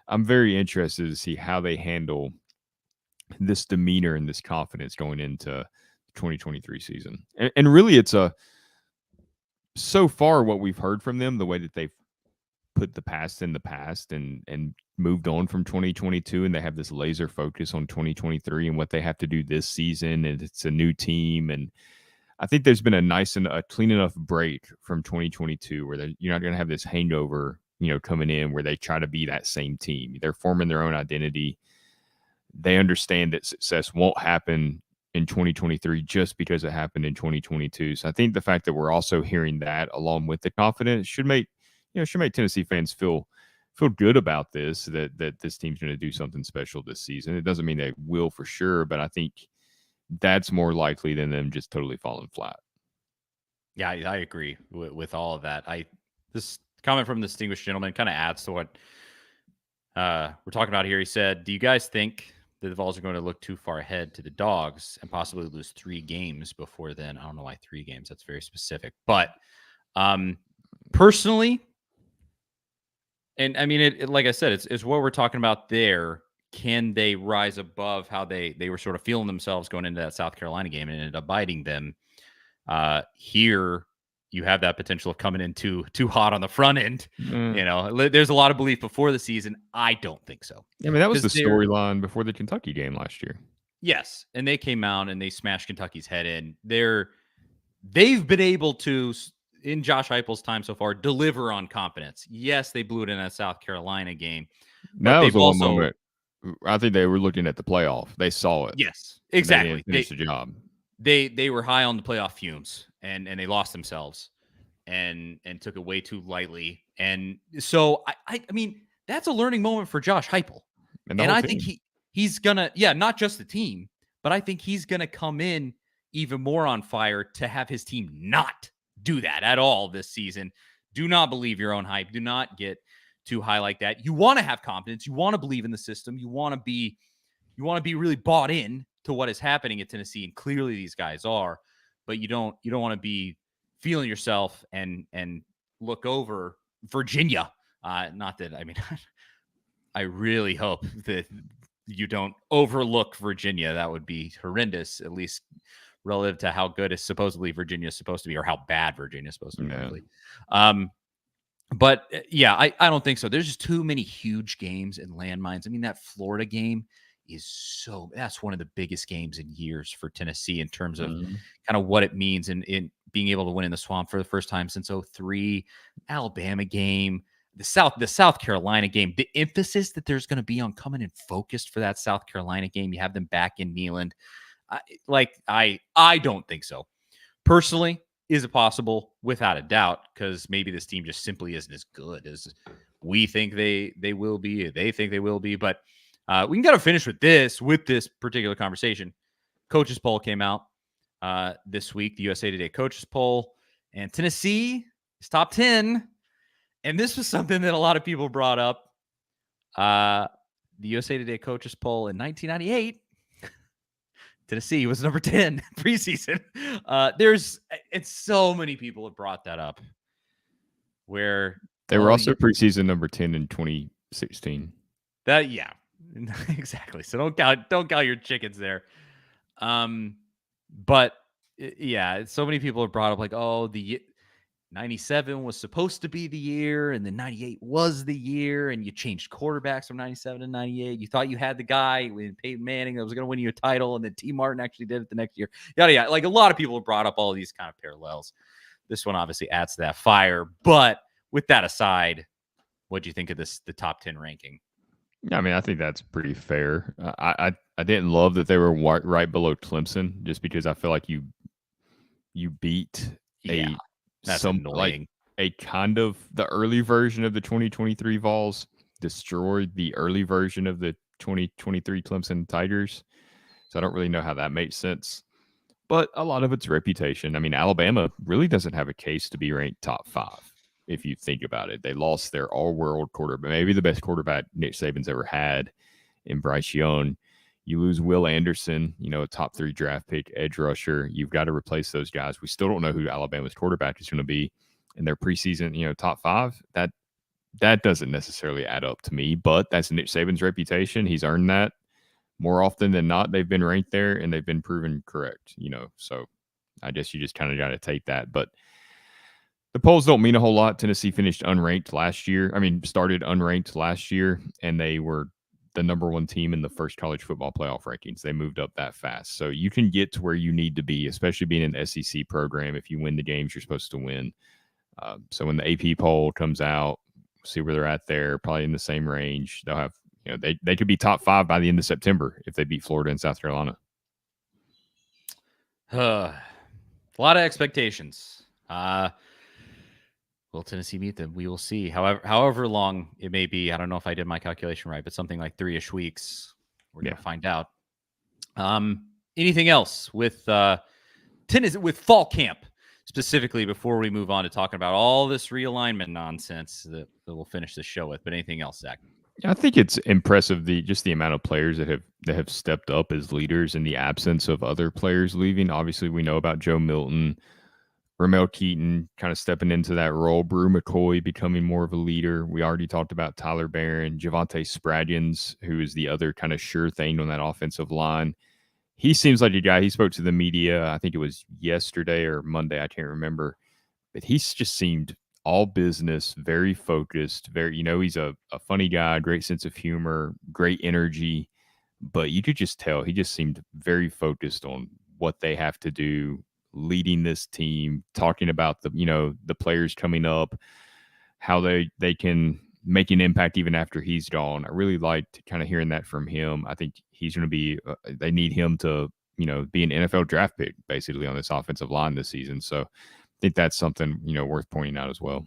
I'm very interested to see how they handle this demeanor and this confidence going into the 2023 season. And really so far what we've heard from them, the way that they've put the past in the past and moved on from 2022, and they have this laser focus on 2023 and what they have to do this season, and it's a new team. And I think there's been a nice and a clean enough break from 2022 where you're not going to have this hangover, coming in where they try to be that same team. They're forming their own identity. They understand that success won't happen in 2023 just because it happened in 2022. So I think the fact that we're also hearing that along with the confidence should make Tennessee fans feel good about this, that this team's going to do something special this season. It doesn't mean they will for sure, but I think that's more likely than them just totally falling flat. Yeah, I agree with all of that. This comment from the distinguished gentleman kind of adds to what we're talking about here. He said, do you guys think that the Vols are going to look too far ahead to the Dogs and possibly lose 3 games before then? I don't know why 3 games. That's very specific. But personally, and I mean, it like I said, it's what we're talking about there. Can they rise above how they were sort of feeling themselves going into that South Carolina game and ended up biting them? Here, you have that potential of coming in too hot on the front end. There's a lot of belief before the season. I don't think so. I mean, that was the storyline before the Kentucky game last year. Yes, and they came out and they smashed Kentucky's head in. They've been able to, in Josh Heupel's time so far, deliver on confidence. Yes, they blew it in that South Carolina game. That was a moment. I think they were looking at the playoff. They saw it. Yes, exactly. They didn't finish the job. They were high on the playoff fumes and they lost themselves and took it way too lightly. And so I mean, that's a learning moment for Josh Heupel. And I think he's gonna, not just the team, but I think he's gonna come in even more on fire to have his team not do that at all this season. Do not believe your own hype. Do not get too high like that. You want to have confidence. You want to believe in the system. You want to be really bought in to what is happening at Tennessee. And clearly these guys are. but you don't want to be feeling yourself and look over Virginia. Not that, I mean, I really hope that you don't overlook Virginia. That would be horrendous, at least relative to how good is supposedly Virginia is supposed to be, or how bad Virginia is supposed to be. Yeah. But yeah, I don't think so. There's just too many huge games and landmines. I mean, that Florida game that's one of the biggest games in years for Tennessee in terms of kind of what it means in being able to win in the Swamp for the first time since 2003. Alabama game, the South Carolina game, the emphasis that there's going to be on coming in focused for that South Carolina game. You have them back in Neyland. I don't think so. Personally, is it possible? Without a doubt, because maybe this team just simply isn't as good as we think they will be. They think they will be, but we can kind of finish with this particular conversation. Coaches poll came out this week, the USA Today coaches poll, and Tennessee is top 10. And this was something that a lot of people brought up. The USA Today coaches poll in 1998. Tennessee was number 10 preseason. It's so many people have brought that up. Where they were also preseason number 10 in 2016. Yeah, exactly. So don't count your chickens there. But yeah, so many people have brought up like, oh, the 97 was supposed to be the year, and then 98 was the year, and you changed quarterbacks from 97 to 98. You thought you had the guy in Peyton Manning that was going to win you a title, and then T. Martin actually did it the next year. Yada, yada. Like, a lot of people have brought up all of these kind of parallels. This one obviously adds to that fire. But with that aside, what do you think of the top 10 ranking? I mean, I think that's pretty fair. I didn't love that they were right below Clemson, just because I feel like you beat that's annoying. A kind of the early version of the 2023 Vols, destroyed the early version of the 2023 Clemson Tigers. So I don't really know how that makes sense. But a lot of it's reputation. I mean, Alabama really doesn't have a case to be ranked top 5, if you think about it. They lost their all-world quarterback, maybe the best quarterback Nick Saban's ever had in Bryce Young. You lose Will Anderson, a top 3 draft pick, edge rusher. You've got to replace those guys. We still don't know who Alabama's quarterback is going to be in their preseason, top 5. That doesn't necessarily add up to me, but that's Nick Saban's reputation. He's earned that. More often than not, they've been ranked there, and they've been proven correct, So I guess you just kind of got to take that. But the polls don't mean a whole lot. Tennessee finished unranked last year. Started unranked last year, and they were the number 1 team in the first college football playoff rankings. They moved up that fast. So you can get to where you need to be, especially being an SEC program, if you win the games you're supposed to win. So when the AP poll comes out, see where they're at there, probably in the same range. They'll have, they could be top 5 by the end of September if they beat Florida and South Carolina. A lot of expectations. Will Tennessee meet them? We will see. However long it may be, I don't know if I did my calculation right, but something like 3-ish weeks. We're going to find out. Anything else with Tennessee, with fall camp specifically, before we move on to talking about all this realignment nonsense that we'll finish the show with? But anything else, Zach? I think it's impressive the amount of players that have stepped up as leaders in the absence of other players leaving. Obviously, we know about Joe Milton, Ramel Keaton kind of stepping into that role, Brew McCoy becoming more of a leader. We already talked about Tyler Barron, Javante Spraggins, who is the other kind of sure thing on that offensive line. He seems like a guy. He spoke to the media, I think it was yesterday or Monday, I can't remember. But he's just seemed all business, very focused, he's a funny guy, great sense of humor, great energy. But you could just tell he just seemed very focused on what they have to do, leading this team, talking about the players coming up, how they can make an impact even after he's gone. I really liked kind of hearing that from him. I think he's going to be they need him to be an NFL draft pick basically on this offensive line this season. So I think that's something worth pointing out as well.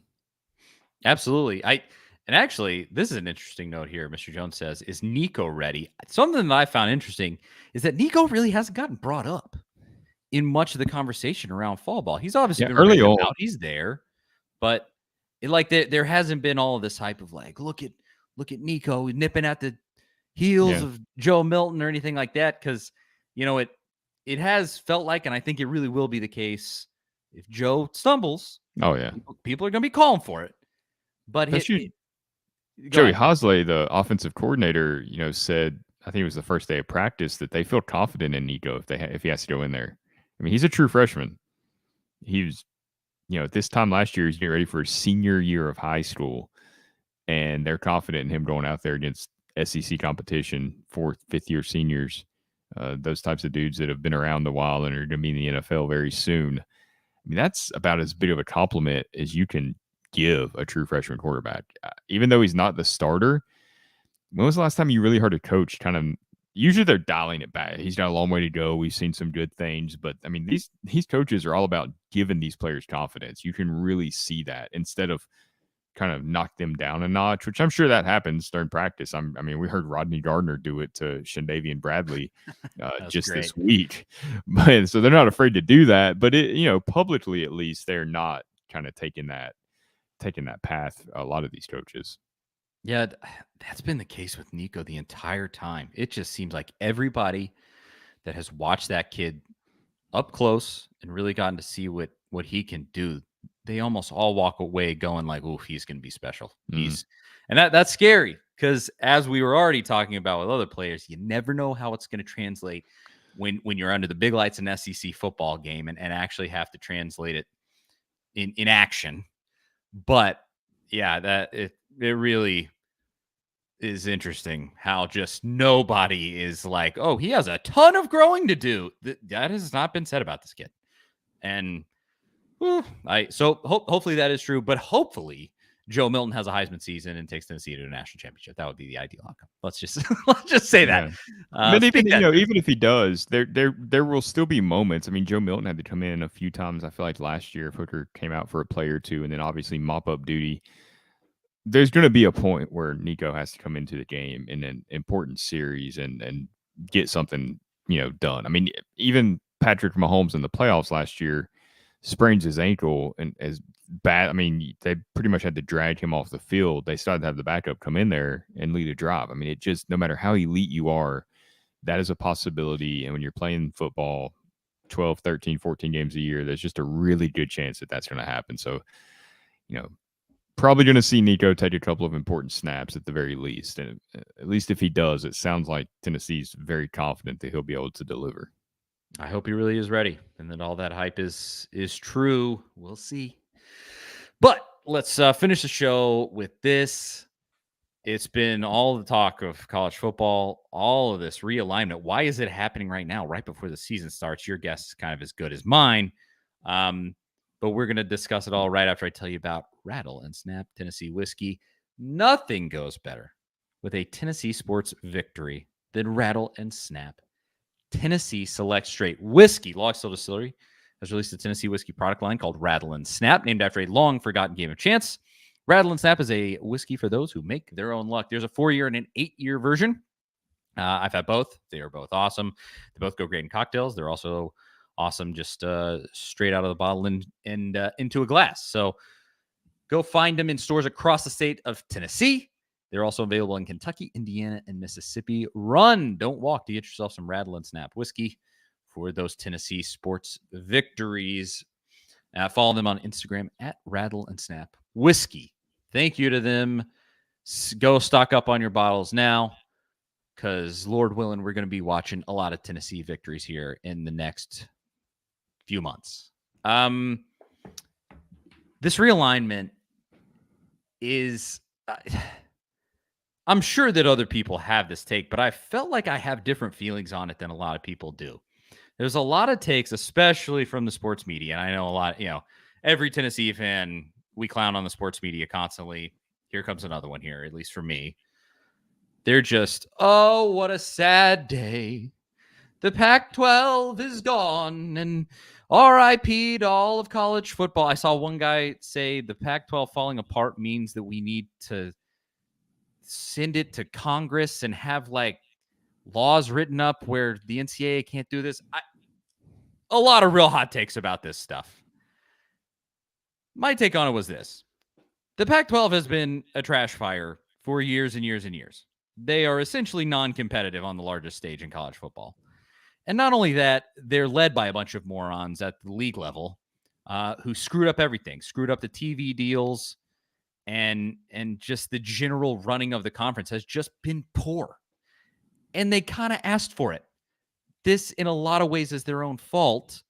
Absolutely. And actually, this is an interesting note here. Mr. Jones says, is Nico ready? Something that I found interesting is that Nico really hasn't gotten brought up in much of the conversation around fall ball. He's obviously been early on. Out. He's there, but there hasn't been all of this hype of like, look at Nico nipping at the heels of Joe Milton or anything like that. Cause it has felt like, and I think it really will be the case, if Joe stumbles, Oh yeah, people are going to be calling for it. But that's you. go Joey ahead. Hosley, the offensive coordinator, said I think it was the first day of practice that they feel confident in Nico if he has to go in there. I mean, he's a true freshman. He was, at this time last year, he's getting ready for his senior year of high school, and they're confident in him going out there against SEC competition, 4th, 5th-year seniors, those types of dudes that have been around a while and are going to be in the NFL very soon. I mean, that's about as big of a compliment as you can give a true freshman quarterback. Even though he's not the starter, when was the last time you really heard a coach kind of usually they're dialing it back? He's got a long way to go. We've seen some good things, but I mean, these coaches are all about giving these players confidence. You can really see that instead of kind of knock them down a notch, which I'm sure that happens during practice. I mean, we heard Rodney Gardner do it to Shandavian Bradley just great. this week, but so they're not afraid to do that. But publicly at least, they're not kind of taking that path. A lot of these coaches. Yeah, that's been the case with Nico the entire time. It just seems like everybody that has watched that kid up close and really gotten to see what he can do, they almost all walk away going like, "Ooh, he's going to be special." And that's scary because as we were already talking about with other players, you never know how it's going to translate when you're under the big lights in SEC football game and actually have to translate it in action. But yeah, that it really is interesting how just nobody is like, "Oh, he has a ton of growing to do." That has not been said about this kid. And hopefully that is true, but hopefully Joe Milton has a Heisman season and takes Tennessee to a national championship. That would be the ideal outcome. Let's just say that. But even if he does, there will still be moments. I mean, Joe Milton had to come in a few times. I feel like last year, if Hooker came out for a play or two, and then obviously mop up duty. There's going to be a point where Nico has to come into the game in an important series and get something done. I mean, even Patrick Mahomes in the playoffs last year sprains his ankle and as bad. I mean, they pretty much had to drag him off the field. They started to have the backup come in there and lead a drive. I mean, it just, no matter how elite you are, that is a possibility. And when you're playing football 12, 13, 14 games a year, there's just a really good chance that that's going to happen. So, probably going to see Nico take a couple of important snaps at the very least. And at least if he does, it sounds like Tennessee's very confident that he'll be able to deliver. I hope he really is ready and that all that hype is true. We'll see. But let's finish the show with this. It's been all the talk of college football, all of this realignment. Why is it happening right now, right before the season starts? Your guess is kind of as good as mine. But we're going to discuss it all right after I tell you about Rattle and Snap Tennessee whiskey. Nothing goes better with a Tennessee sports victory than Rattle and Snap Tennessee Select Straight Whiskey. Log Still Distillery has released a Tennessee whiskey product line called Rattle and Snap, named after a long-forgotten game of chance. Rattle and Snap is a whiskey for those who make their own luck. There's a 4-year and an 8-year version. I've had both. They are both awesome. They both go great in cocktails. They're also awesome just straight out of the bottle and into a glass. So go find them in stores across the state of Tennessee. They're also available in Kentucky, Indiana, and Mississippi. Run, don't walk to get yourself some Rattle and Snap whiskey for those Tennessee sports victories. Follow them on Instagram at Rattle and Snap Whiskey. Thank you to them. Go stock up on your bottles now because, Lord willing, we're going to be watching a lot of Tennessee victories here in the next few months. This realignment is... I'm sure that other people have this take, but I felt like I have different feelings on it than a lot of people do. There's a lot of takes, especially from the sports media. And I know a lot, every Tennessee fan, we clown on the sports media constantly. Here comes another one here, at least for me. They're just, oh, what a sad day. The Pac-12 is gone and RIP to all of college football. I saw one guy say the Pac-12 falling apart means that we need to send it to Congress and have like laws written up where the NCAA can't do this. A lot of real hot takes about this stuff. My take on it was this. The Pac-12 has been a trash fire for years and years and years. They are essentially non-competitive on the largest stage in college football. And not only that, they're led by a bunch of morons at the league level who screwed up everything, screwed up the TV deals, and just the general running of the conference has just been poor. And they kind of asked for it. This, in a lot of ways, is their own fault.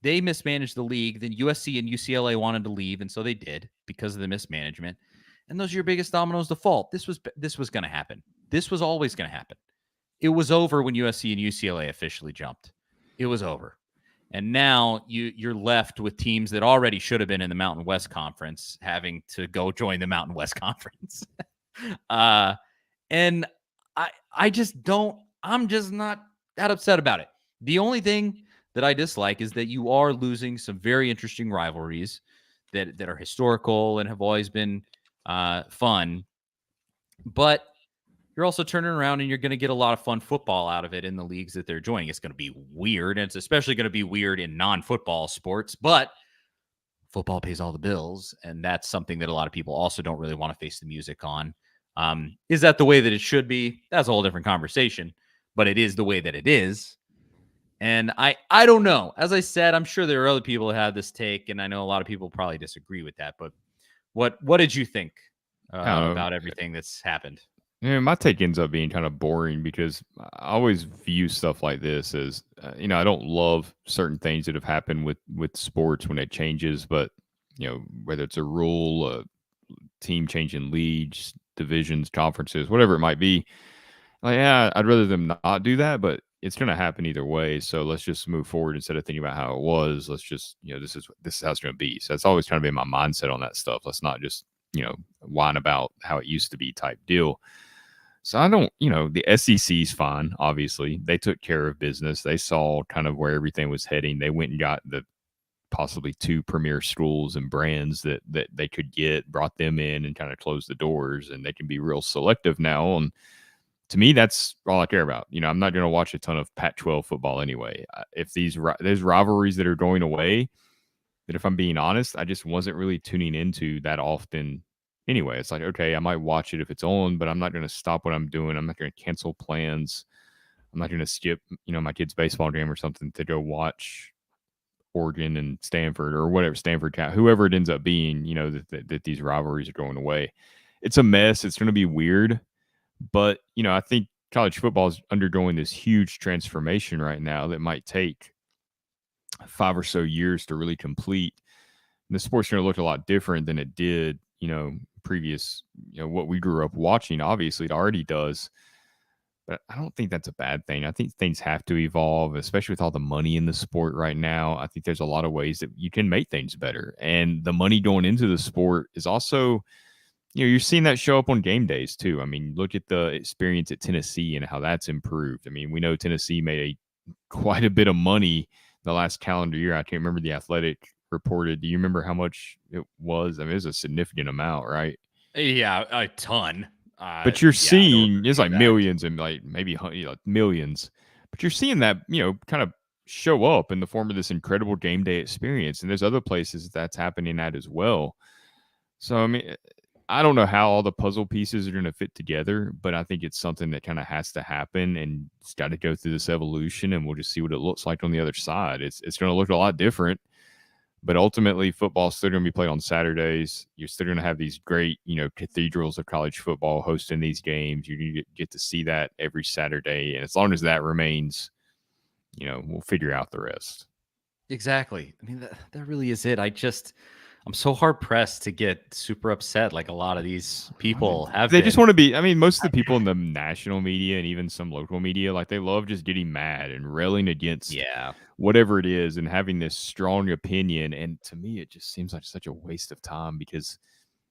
They mismanaged the league. Then USC and UCLA wanted to leave, and so they did because of the mismanagement. And those are your biggest dominoes to fall. This was going to happen. This was always going to happen. It was over when USC and UCLA officially jumped. It was over. And now you're left with teams that already should have been in the Mountain West Conference having to go join the Mountain West Conference. And I just don't, I'm just not that upset about it. The only thing that I dislike is that you are losing some very interesting rivalries that are historical and have always been fun. But you're also turning around and you're going to get a lot of fun football out of it in the leagues that they're joining. It's going to be weird, and it's especially going to be weird in non-football sports, but football pays all the bills, and that's something that a lot of people also don't really want to face the music on. Is that the way that it should be? That's a whole different conversation, but it is the way that it is. And I don't know. As I said, I'm sure there are other people that have this take, and I know a lot of people probably disagree with that, but what did you think about everything that's happened? Yeah, my take ends up being kind of boring because I always view stuff like this as, I don't love certain things that have happened with sports when it changes, but, whether it's a rule, a team changing leagues, divisions, conferences, whatever it might be, like, yeah, I'd rather them not do that, but it's going to happen either way. So let's just move forward instead of thinking about how it was. Let's just, this is how it's going to be. So that's always kind of been my mindset on that stuff. Let's not just, whine about how it used to be type deal. So I don't, the SEC's fine. Obviously, they took care of business. They saw kind of where everything was heading. They went and got the possibly 2 premier schools and brands that they could get, brought them in and kind of closed the doors, and they can be real selective now. And to me, that's all I care about. I'm not going to watch a ton of Pac-12 football anyway. If there's rivalries that are going away, that if I'm being honest, I just wasn't really tuning into that often. Anyway, it's like, okay, I might watch it if it's on, but I'm not going to stop what I'm doing. I'm not going to cancel plans. I'm not going to skip, my kid's baseball game or something to go watch Oregon and Stanford or whatever, Stanford, whoever it ends up being, that these rivalries are going away. It's a mess. It's going to be weird. But, I think college football is undergoing this huge transformation right now that might take 5 or so years to really complete. And the sport's going to look a lot different than it did, previous, what we grew up watching. Obviously, it already does. But I don't think that's a bad thing. I think things have to evolve, especially with all the money in the sport right now. I think there's a lot of ways that you can make things better. And the money going into the sport is also, you're seeing that show up on game days too. I mean, look at the experience at Tennessee and how that's improved. I mean, we know Tennessee made quite a bit of money the last calendar year. I can't remember, the Athletic reported. Do you remember how much it was? I mean, it was a significant amount, right? Yeah, a ton. But you're seeing it's like millions and like maybe millions. But you're seeing that, kind of show up in the form of this incredible game day experience. And there's other places that's happening at as well. So, I mean, I don't know how all the puzzle pieces are going to fit together, but I think it's something that kind of has to happen, and it's got to go through this evolution, and we'll just see what it looks like on the other side. It's going to look a lot different, but ultimately football's still going to be played on Saturdays. You're still going to have these great, cathedrals of college football hosting these games. You get to see that every Saturday, and as long as that remains, we'll figure out the rest. Exactly. I mean, that really is it. I'm so hard pressed to get super upset like a lot of these people have. They just want to be. I mean, most of the people in the national media and even some local media, like, they love just getting mad and railing against whatever it is and having this strong opinion. And to me, it just seems like such a waste of time because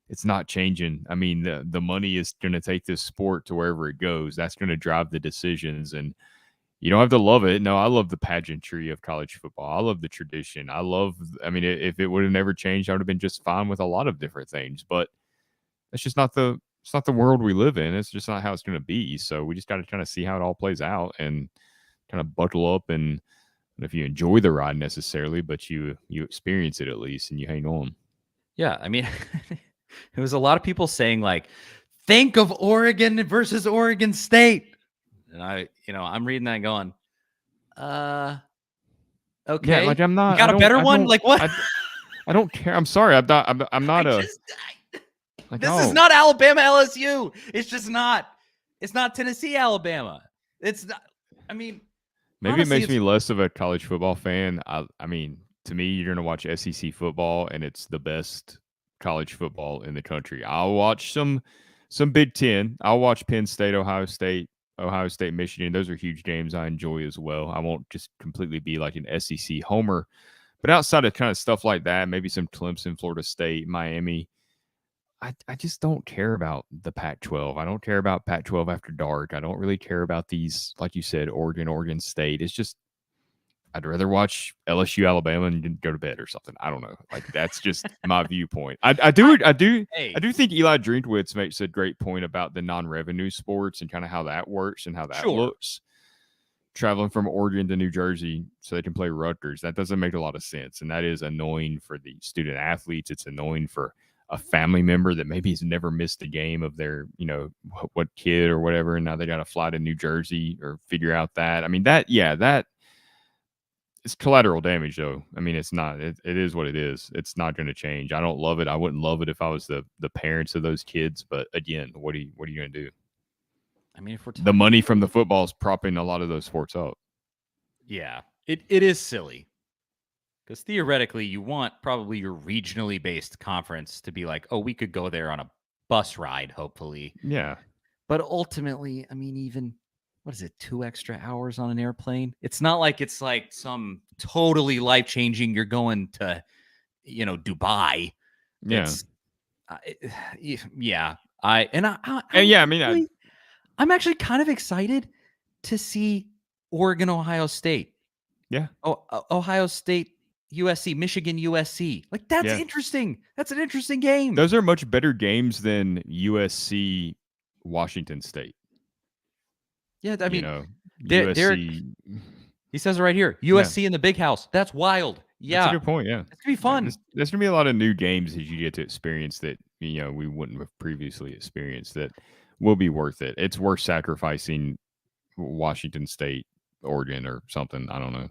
it's not changing. I mean, the money is going to take this sport to wherever it goes. That's going to drive the decisions, and you don't have to love it. No, I love the pageantry of college football. I love the tradition. I mean, if it would have never changed, I would have been just fine with a lot of different things. But it's just not the world we live in. It's just not how it's going to be. So we just got to kind of see how it all plays out and kind of buckle up. And if you enjoy the ride necessarily, but you experience it at least and you hang on. Yeah, I mean, it was a lot of people saying, like, think of Oregon versus Oregon State. And I'm reading that going, Okay. Yeah, like I'm not. You got a better one? Like what? I don't care. I'm sorry. I'm not like this is oh not Alabama LSU. It's just not. It's not Tennessee Alabama. It's not. I mean, maybe honestly, it makes me less of a college football fan. I mean, to me, you're gonna watch SEC football, and it's the best college football in the country. I'll watch some Big Ten. I'll watch Penn State, Ohio State, Michigan. Those are huge games I enjoy as well. I won't just completely be like an SEC homer, but outside of kind of stuff like that, maybe some Clemson, Florida State, Miami. I just don't care about the Pac-12. I don't care about Pac-12 after dark. I don't really care about these, like you said, Oregon State. It's just I'd rather watch LSU, Alabama, and go to bed or something. I don't know. Like that's just my viewpoint. I do think Eli Drinkwitz makes a great point about the non-revenue sports and kind of how that works and how that looks. Traveling from Oregon to New Jersey so they can play Rutgers, that doesn't make a lot of sense, and that is annoying for the student athletes. It's annoying for a family member that maybe has never missed a game of their, what kid or whatever, and now they got to fly to New Jersey or figure out that. I mean, that it's collateral damage, though. I mean, it's not. It is what it is. It's not going to change. I don't love it. I wouldn't love it if I was the parents of those kids. But again, what are you going to do? I mean, if we're the money from the football is propping a lot of those sports up. Yeah, it is silly. Because theoretically, you want probably your regionally based conference to be like, oh, we could go there on a bus ride, hopefully. Yeah. But ultimately, I mean, even, what is it, 2 extra hours on an airplane? It's not like it's like some totally life-changing, you're going to, Dubai. Yeah. Yeah. I'm actually kind of excited to see Oregon, Ohio State. Yeah. Ohio State, USC, Michigan, USC. Like, that's interesting. That's an interesting game. Those are much better games than USC, Washington State. Yeah, I mean, USC. Derek, he says it right here. USC in the big house. That's wild. Yeah. That's a good point, yeah. It's going to be fun. There's going to be a lot of new games that you get to experience that, we wouldn't have previously experienced that will be worth it. It's worth sacrificing Washington State, Oregon, or something. I don't know.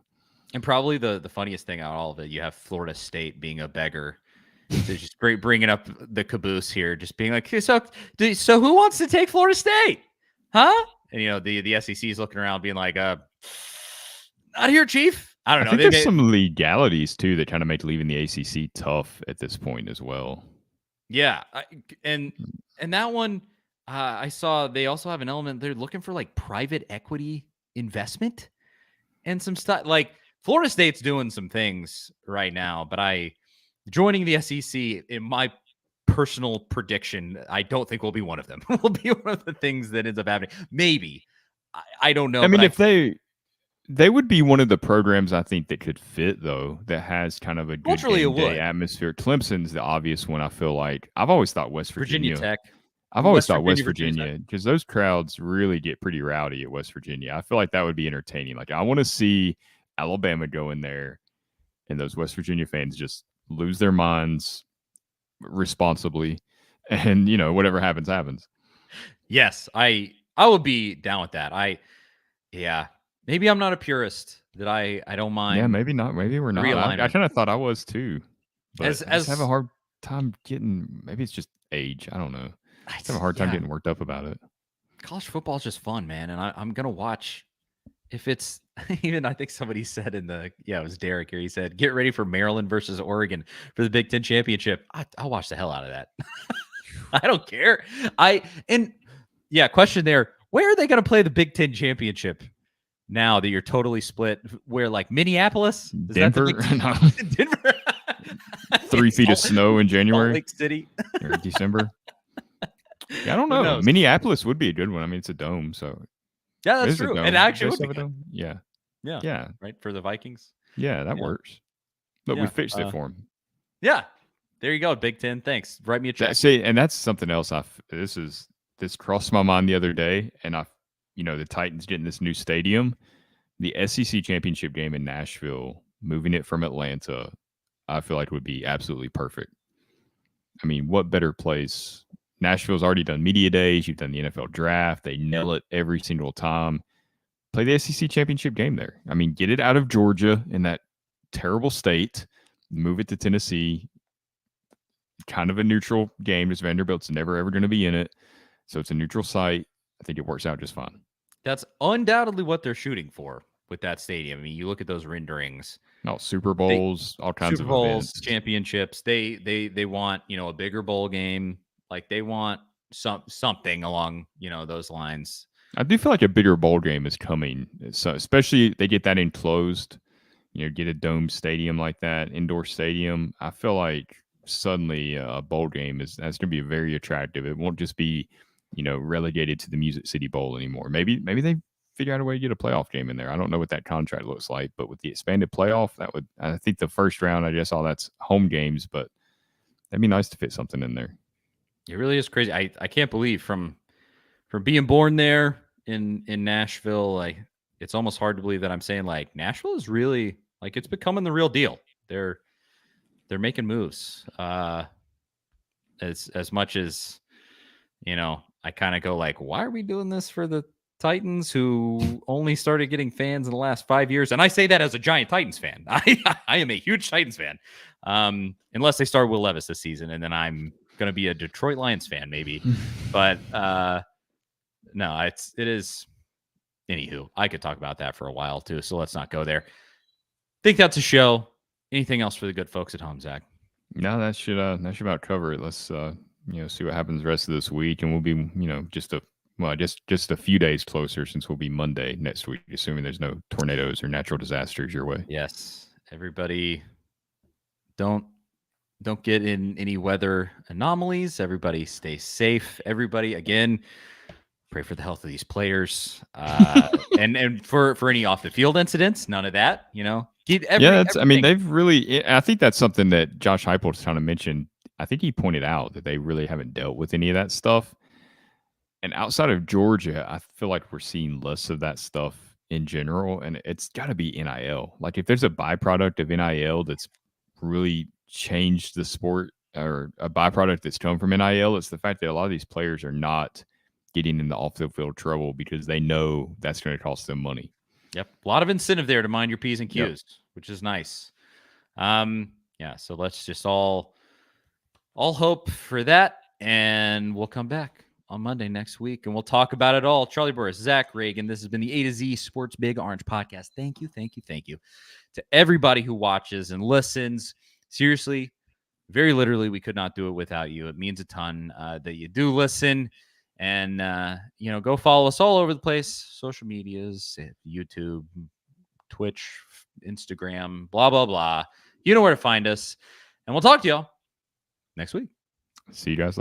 And probably the funniest thing out of all of it, you have Florida State being a beggar. So just bringing up the caboose here, just being like, so who wants to take Florida State? Huh? And, the SEC is looking around being like, not here, Chief. I don't know. There's some legalities, too, that kind of make leaving the ACC tough at this point as well. Yeah. And that one, I saw they also have an element. They're looking for like private equity investment and some stuff. Like, Florida State's doing some things right now, but joining the SEC, in my personal prediction, I don't think will be one of them. Will be one of the things that ends up happening. Maybe. I don't know. I mean, if they would be one of the programs I think that could fit, though, that has kind of a good game day atmosphere. Clemson's the obvious one. I feel like I've always thought West Virginia Tech. I've always thought West Virginia, because those crowds really get pretty rowdy at West Virginia. I feel like that would be entertaining. Like, I want to see Alabama go in there and those West Virginia fans just lose their minds responsibly, and whatever happens. Yes, I would be down with that. Maybe I'm not a purist, that I don't mind. Yeah, maybe not. Maybe we're not. I kind of thought I was too, but I just have a hard time getting. Maybe it's just age. I don't know. I have a hard time getting worked up about it. College football is just fun, man, and I'm gonna watch. If it's even, I think somebody said it was Derek here. He said, "Get ready for Maryland versus Oregon for the Big Ten championship." I'll watch the hell out of that. I don't care. Question there: where are they going to play the Big Ten championship now that you're totally split? Where, like, Minneapolis, Denver, Denver, 3 feet of snow in January, Salt Lake City, or December. Yeah, I don't know. Minneapolis would be a good one. I mean, it's a dome, so. Yeah, that's true. And actually, would be yeah, right, for the Vikings. Yeah, that works. But we fixed it for them. Yeah, there you go, Big Ten. Thanks. Write me a check. And that's something else. This crossed my mind the other day, and the Titans getting this new stadium, the SEC championship game in Nashville, moving it from Atlanta, I feel like would be absolutely perfect. I mean, what better place? Nashville's already done media days. You've done the NFL draft. They nail it every single time. play the SEC championship game there. I mean, get it out of Georgia in that terrible state, move it to Tennessee. Kind of a neutral game, as Vanderbilt's never ever going to be in it, so it's a neutral site. I think it works out just fine. That's undoubtedly what they're shooting for with that stadium. I mean, you look at those renderings. No, Super Bowls, all kinds Super of Bowls, events. championships. They want, a bigger bowl game. Like they want something along, those lines. I do feel like a bigger bowl game is coming. So especially they get that enclosed, get a dome stadium like that, indoor stadium. I feel like suddenly a bowl game that's going to be very attractive. It won't just be, relegated to the Music City Bowl anymore. Maybe they figure out a way to get a playoff game in there. I don't know what that contract looks like, but with the expanded playoff, I think the first round, I guess all that's home games, but that'd be nice to fit something in there. It really is crazy. I can't believe from being born there in Nashville, like it's almost hard to believe that I'm saying like Nashville is really like it's becoming the real deal. They're making moves. As much as I kind of go like, why are we doing this for the Titans who only started getting fans in the last 5 years? And I say that as a giant Titans fan. I am a huge Titans fan. Unless they start Will Levis this season, and then I'm going to be a Detroit Lions fan maybe. But no, it is. Anywho, I could talk about that for a while too, so let's not go there. Think that's a show. Anything else for the good folks at home, Zach? No, that should about cover it. Let's see what happens the rest of this week, and we'll be just a few days closer since we'll be Monday next week, assuming there's no tornadoes or natural disasters your way. Yes, everybody, don't get in any weather anomalies. Everybody stay safe. Everybody, again, pray for the health of these players, and for any off the field incidents. None of that. I mean, they've really. I think that's something that Josh Heupel's kind of mentioned. I think he pointed out that they really haven't dealt with any of that stuff. And outside of Georgia, I feel like we're seeing less of that stuff in general. And it's got to be NIL. Like if there's a byproduct of NIL that's really changed the sport, or a byproduct that's come from NIL, it's the fact that a lot of these players are not getting in the off-the-field trouble because they know that's going to cost them money. Yep. A lot of incentive there to mind your P's and Q's, which is nice. Yeah. So let's just all hope for that. And we'll come back on Monday next week and we'll talk about it all. Charlie Burris, Zach Reagan. This has been the A to Z Sports Big Orange podcast. Thank you to everybody who watches and listens. Seriously, very literally, we could not do it without you. It means a ton that you do listen. And, go follow us all over the place. Social medias, YouTube, Twitch, Instagram, blah, blah, blah. You know where to find us. And we'll talk to y'all next week. See you guys later.